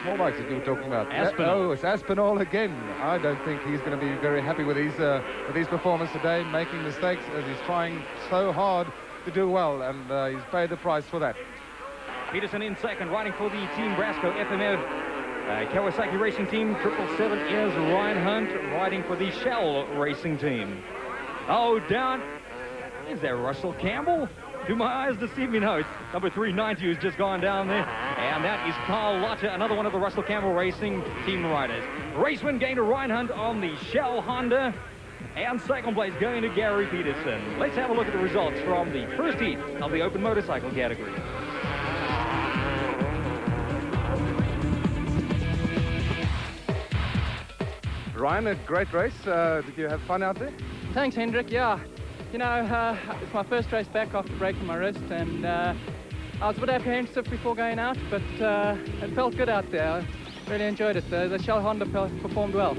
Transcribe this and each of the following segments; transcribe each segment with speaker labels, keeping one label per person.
Speaker 1: small bikes that you were talking about?
Speaker 2: Aspinall.
Speaker 1: Oh, it's Aspinall again. I don't think he's going to be very happy with his performance today, making mistakes as he's trying so hard to do well, and he's paid the price for that.
Speaker 2: Peterson in second, riding for the Team Brasco FMF Kawasaki Racing Team. 777 is Ryan Hunt, riding for the Shell Racing Team. Oh, down. Is that Russell Campbell? Do my eyes deceive me? No, it's number 390 who's just gone down there. And that is Carl Lotter, another one of the Russell Campbell Racing Team riders. Race win going to Ryan Hunt on the Shell Honda. And second place going to Gary Peterson. Let's have a look at the results from the first heat of the open motorcycle category.
Speaker 1: Ryan, a great race. Did you have fun out there?
Speaker 3: Thanks, Hendrik. Yeah, you know, it's my first race back after breaking my wrist, and I was a bit apprehensive before going out, but it felt good out there. I really enjoyed it. The Shell Honda performed well.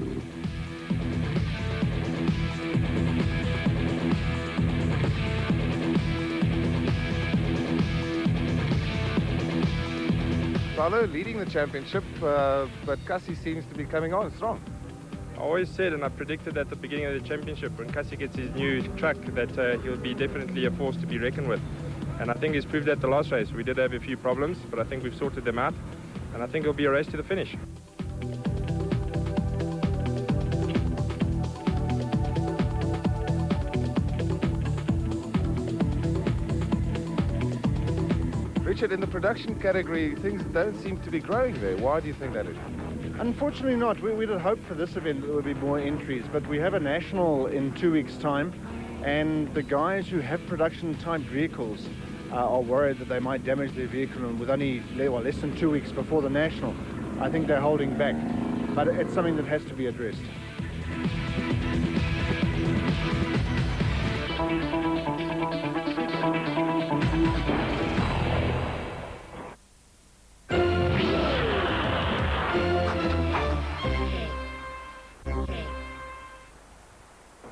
Speaker 1: Paolo leading the championship, but Cassie seems to be coming on strong.
Speaker 4: I always said, and I predicted at the beginning of the championship, when Cassie gets his new truck, that he'll be definitely a force to be reckoned with. And I think he's proved that the last race. We did have a few problems, but I think we've sorted them out. And I think it'll be a race to the finish.
Speaker 1: Richard, in the production category, things don't seem to be growing there. Why do you think that is?
Speaker 5: Unfortunately not. We'd have hoped for this event there would be more entries, but we have a national in 2 weeks' time, and the guys who have production-type vehicles are worried that they might damage their vehicle, and with only less than 2 weeks before the national, I think they're holding back. But it's something that has to be addressed.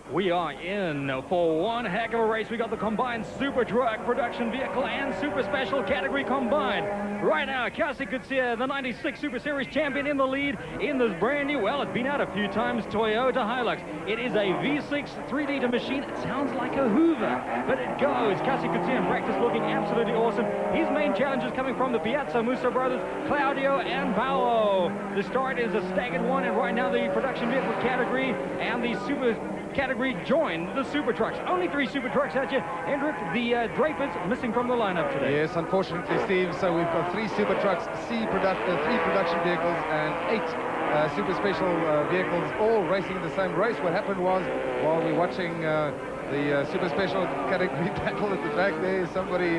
Speaker 2: We are in for one heck of a race. We got the combined super truck, production vehicle, and super special category combined. Right now, Cassie Gutierrez, the 96 Super Series champion, in the lead in this brand new, well, it's been out a few times, Toyota Hilux. It is a V6 3-liter machine. It sounds like a Hoover, but it goes. Cassie Gutierrez in practice looking absolutely awesome. His main challengers coming from the Piazza Musa brothers, Claudio and Paolo. The start is a staggered one, and right now the production vehicle category and the super category join the super trucks. Only 3 super trucks at you. Hendrik, the Drapers missing from the lineup today.
Speaker 1: Yes, unfortunately, Steve. So we've got 3 super trucks, 3 production vehicles, and 8 super special vehicles, all racing the same race. What happened was, while we're watching the super special category battle at the back there, somebody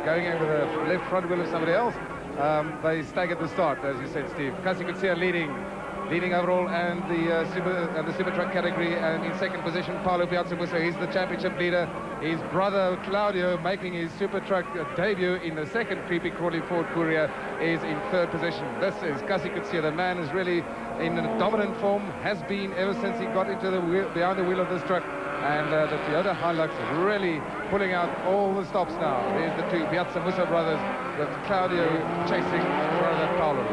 Speaker 1: going over the left front wheel of somebody else, they staggered the start, as you said, Steve. Cassie Gutierrez leading overall, and the super truck category, and in second position Paolo Piazza Musa. He's the championship leader. His brother Claudio, making his super truck debut in the second creepy crawly Ford Courier, is in third position. This is Cassie Gutierrez. The man is really in a dominant form, has been ever since he got into the wheel, behind the wheel of this truck, and the Toyota Hilux is really pulling out all the stops now. There's the 2 Piazza Musa brothers, with Claudio chasing brother Paolo.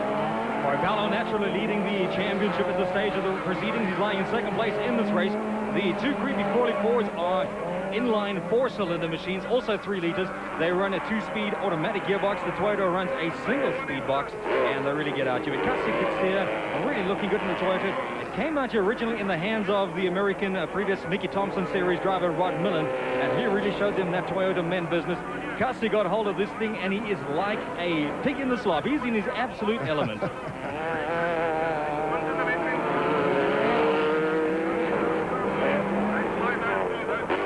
Speaker 2: Paolo naturally leading the championship at the stage of the proceedings. He's lying in second place in this race. The 2 creepy crawly Fords are inline 4-cylinder machines, also 3 liters. They run a 2-speed automatic gearbox. The Toyota runs a single-speed box, and they really get out you. But Cassie Gutierrez really looking good in the Toyota. It came out here originally in the hands of the American previous Mickey Thompson Series driver Rod Millen, and he really showed them that Toyota men business. Cassie got hold of this thing, and he is like a pig in the slop. He's in his absolute element.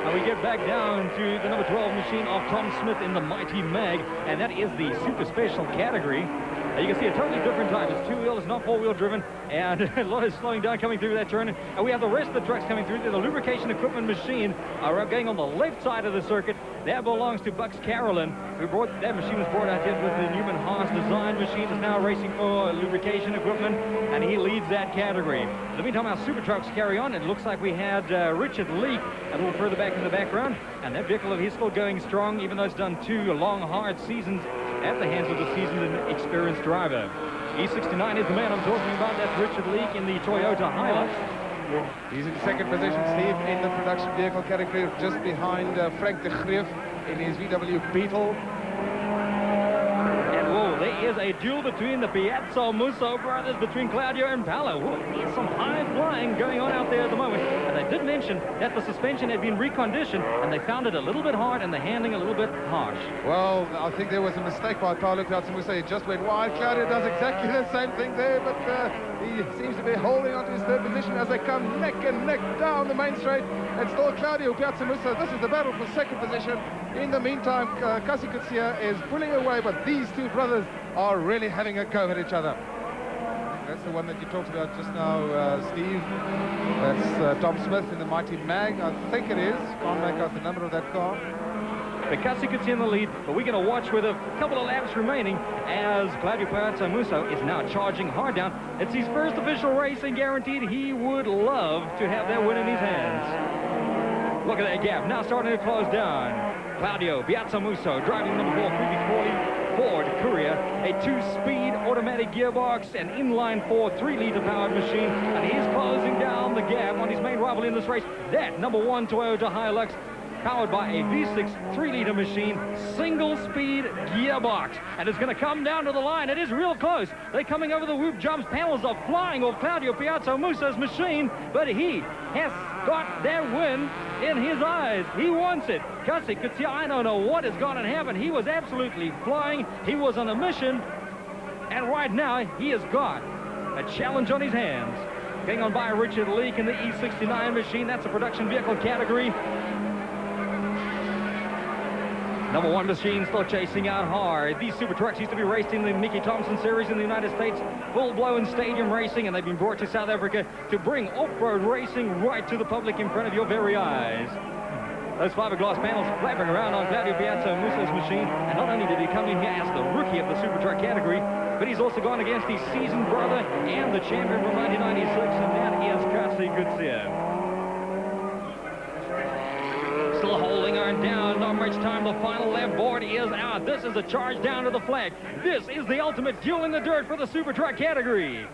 Speaker 2: And we get back down to the number 12 machine of Tom Smith in the Mighty Mag, and that is the super special category. You can see a totally different type. It's 2-wheel, it's not 4-wheel driven, and a lot of slowing down coming through that turn. And we have the rest of the trucks coming through. The lubrication equipment machine are going on the left side of the circuit. That belongs to Bucks Carolyn, who brought that machine was brought out here with the Newman Haas design machine. Is now racing for lubrication equipment, and he leads that category. In the meantime, our super trucks carry on. It looks like we had Richard Leake a little further back in the background, and that vehicle of his still going strong, even though it's done 2 long, hard seasons at the hands of the seasoned and experienced driver. E69 is the man I'm talking about. That's Richard Leake in the Toyota Hilux.
Speaker 1: He's in second position, Steve, in the production vehicle category, just behind Frank de Grief in his VW Beetle.
Speaker 2: And whoa, there is a duel between the Piazza Musso brothers, between Claudio and Paolo. There's some high flying going on out there at the moment. And they did mention that the suspension had been reconditioned and they found it a little bit hard and the handling a little bit harsh.
Speaker 1: Well, I think there was a mistake by Paolo Piazza Musso. He just went wide. Claudio does exactly the same thing there, but he seems to be holding on to his third position as they come neck and neck down the main straight. It's still Claudio Piazza Musso. This is the battle for second position. In the meantime, Kasi Kutsia is pulling away, but these two brothers are really having a go at each other. That's the one that you talked about just now, Steve. That's Tom Smith in the Mighty Mag, I think it is. Can't make out the number of that car.
Speaker 2: Piazza Kutsia in the lead, but we're going to watch with a couple of laps remaining as Claudio Piazza Musso is now charging hard down. It's his first official race and guaranteed he would love to have that win in his hands. Look at that gap, now starting to close down. Claudio Piazza Musso driving number 4 340 Ford Courier, a 2-speed automatic gearbox, an inline 4 3-liter powered machine, and he's closing down the gap on his main rival in this race, that number 1 Toyota Hilux, powered by a V6 3-liter machine, single-speed gearbox. And it's going to come down to the line. It is real close. They're coming over the whoop jumps. Panels are flying off Claudio Piazza Musso's machine, but he has got that win in his eyes. He wants it. Kasi Kutsia, I don't know what is going to happen. He was absolutely flying. He was on a mission, and right now he has got a challenge on his hands. Getting on by Richard Leake in the E69 machine. That's a production vehicle category. Number 1 machine still chasing out hard. These super trucks used to be raced in the Mickey Thompson series in the United States, full-blown stadium racing, and they've been brought to South Africa to bring off-road racing right to the public in front of your very eyes. Those fiberglass panels flapping around on Claudio Piazza Musso's machine, and not only did he come in here as the rookie of the super truck category, but he's also gone against his seasoned brother and the champion from 1996, and that is Kasi Kutsia. Still holding on down, not much time. The final lap board is out. This is a charge down to the flag. This is the ultimate duel in the dirt for the super truck category.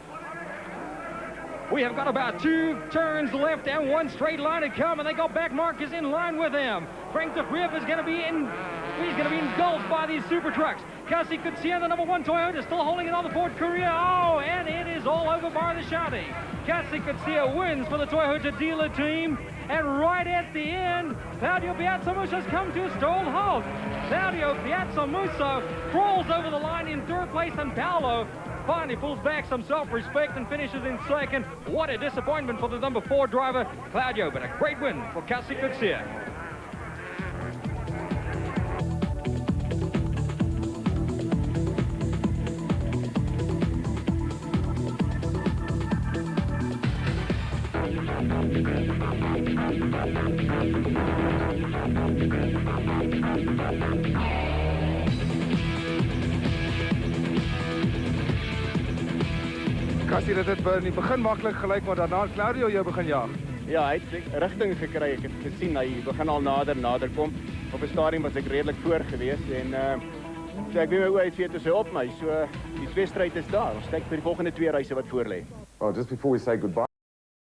Speaker 2: We have got about 2 turns left and 1 straight line to come, and they got back markers in line with them. Frank de Grief is going to be engulfed by these super trucks. Kasi Kutsia, the number 1 Toyota, still holding it on the Ford Courier. Oh, and it is all over by the shouting. Kasi Kutsia wins for the Toyota dealer team. And right at the end, Claudio Piazza Musso has come to a stalled halt. Claudio Piazza Musso crawls over the line in 3rd place, and Paolo finally pulls back some self-respect and finishes in 2nd. What a disappointment for the number 4 driver, Claudio, but a great win for Kasi Kutsia.
Speaker 1: Kasi, dit het in die begin maklik gelyk, maar daarna het Claudio jou begin jaag.
Speaker 6: Ja, hy het rigting gekry. Ek het gesien hy begin al nader kom. Op 'n stadium was ek redelik voor gewees en so ek weet my oë uitvee toe sy op my. So die wedstryd is daar. Ons kyk vir die volgende 2 reise wat voor lê.
Speaker 7: Well, just before we say goodbye,